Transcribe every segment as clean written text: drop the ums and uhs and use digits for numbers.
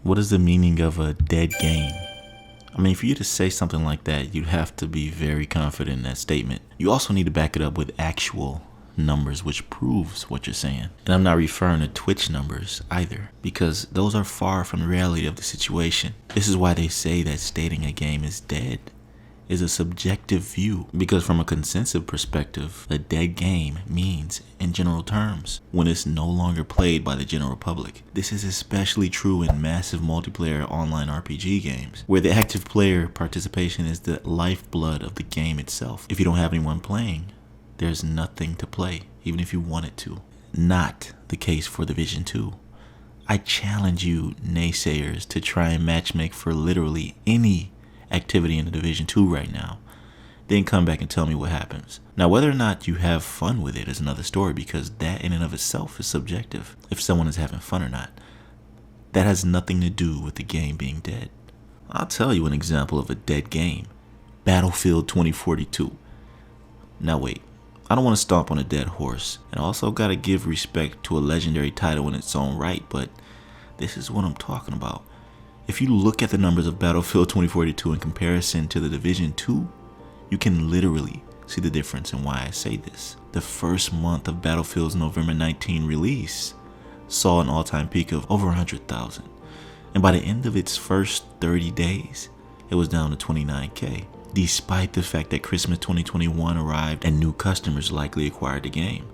What is the meaning of a dead game? I mean, for you to say something like that, you'd have to be very confident in that statement. You also need to back it up with actual numbers, which proves what you're saying. And I'm not referring to Twitch numbers either, because those are far from the reality of the situation. This is why they say that stating a game is dead is a subjective view, because from a consensus perspective, a dead game means, in general terms, when it's no longer played by the general public. This is especially true in massive multiplayer online RPG games, where the active player participation is the lifeblood of the game itself. If you don't have anyone playing, there's nothing to play, even if you wanted to. Not the case for Division 2. I challenge you naysayers to try and matchmake for literally any activity in the Division 2 right now, then come back and tell me what happens. Now, whether or not you have fun with it is another story, because that in and of itself is subjective, if someone is having fun or not. That has nothing to do with the game being dead. I'll tell you an example of a dead game. Battlefield 2042. Now wait, I don't want to stomp on a dead horse, and I also gotta give respect to a legendary title in its own right, but this is what I'm talking about. If you look at the numbers of Battlefield 2042 in comparison to the Division 2, you can literally see the difference in why I say this. The first month of Battlefield's November 19 release saw an all-time peak of over 100,000. And by the end of its first 30 days, it was down to 29K, despite the fact that Christmas 2021 arrived and new customers likely acquired the game.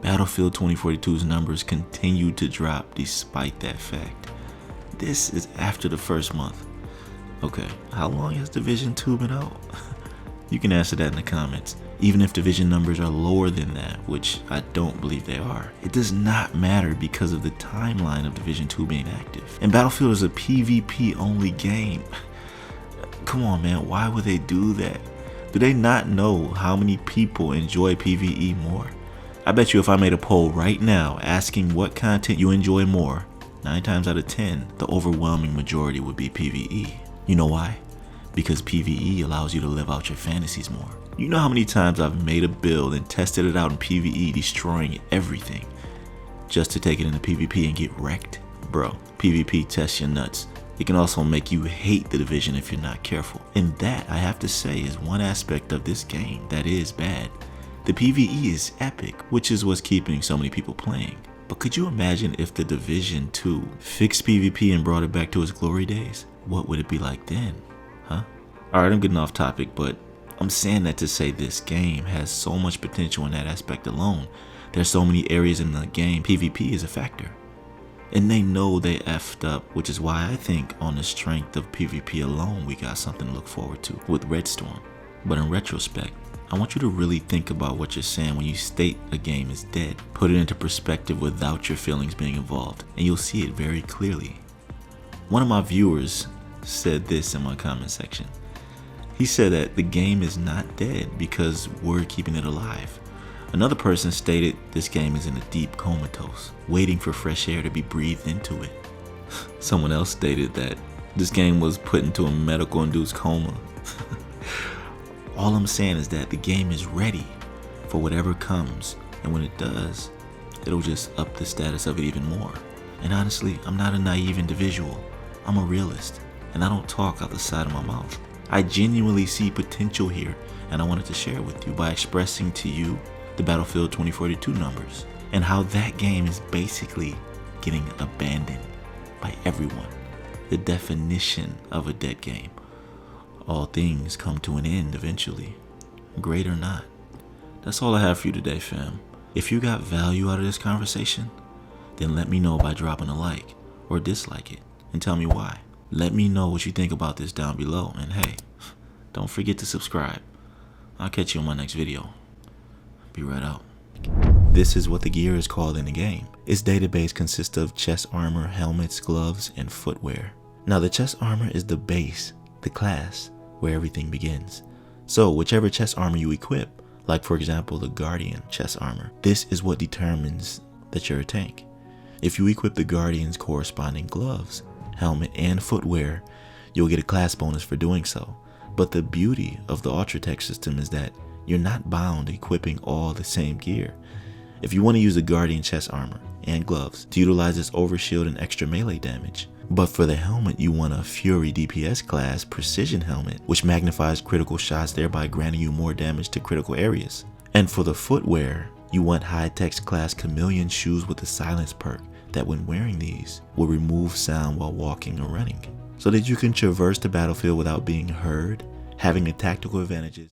Battlefield 2042's numbers continued to drop despite that fact. This is after the first month. Okay, how long has Division 2 been out? You can answer that in the comments. Even if Division numbers are lower than that, which I don't believe they are, it does not matter because of the timeline of Division 2 being active. And Battlefield is a PvP only game. Come on, man, why would they do that? Do they not know how many people enjoy PvE more? I bet you if I made a poll right now asking what content you enjoy more, 9 times out of 10, the overwhelming majority would be PvE. You know why? Because PvE allows you to live out your fantasies more. You know how many times I've made a build and tested it out in PvE, destroying everything, just to take it into PvP and get wrecked? Bro, PvP tests your nuts. It can also make you hate the Division if you're not careful. And that, I have to say, is one aspect of this game that is bad. The PvE is epic, which is what's keeping so many people playing. But could you imagine if the Division 2 fixed PvP and brought it back to its glory days? What would it be like then? Huh? Alright, I'm getting off topic, but I'm saying that to say this game has so much potential in that aspect alone. There's so many areas in the game PvP is a factor. And they know they effed up, which is why I think on the strength of PvP alone, we got something to look forward to with Red Storm. But in retrospect, I want you to really think about what you're saying when you state a game is dead. Put it into perspective without your feelings being involved, and you'll see it very clearly. One of my viewers said this in my comment section. He said that the game is not dead because we're keeping it alive. Another person stated this game is in a deep comatose, waiting for fresh air to be breathed into it. Someone else stated that this game was put into a medical-induced coma. All I'm saying is that the game is ready for whatever comes, and when it does, it'll just up the status of it even more. And honestly, I'm not a naive individual. I'm a realist, and I don't talk out the side of my mouth. I genuinely see potential here, and I wanted to share it with you by expressing to you the Battlefield 2042 numbers and how that game is basically getting abandoned by everyone. The definition of a dead game. All things come to an end eventually, great or not. That's all I have for you today, fam. If you got value out of this conversation, then let me know by dropping a like or dislike it and tell me why. Let me know what you think about this down below, and hey, don't forget to subscribe. I'll catch you on my next video. Be right out. This is what the gear is called in the game. Its database consists of chest armor, helmets, gloves, and footwear. Now the chest armor is the base, the class, where everything begins. So whichever chest armor you equip, like for example the Guardian chest armor, this is what determines that you're a tank. If you equip the Guardian's corresponding gloves, helmet, and footwear, you'll get a class bonus for doing so. But the beauty of the Ultra Tech system is that you're not bound to equipping all the same gear. If you want to use the Guardian chest armor and gloves to utilize its overshield and extra melee damage, But for the helmet, you want a Fury DPS class precision helmet, which magnifies critical shots, thereby granting you more damage to critical areas. And for the footwear, you want high-tech class chameleon shoes with a silence perk that when wearing these will remove sound while walking or running, so that you can traverse the battlefield without being heard, having the tactical advantages.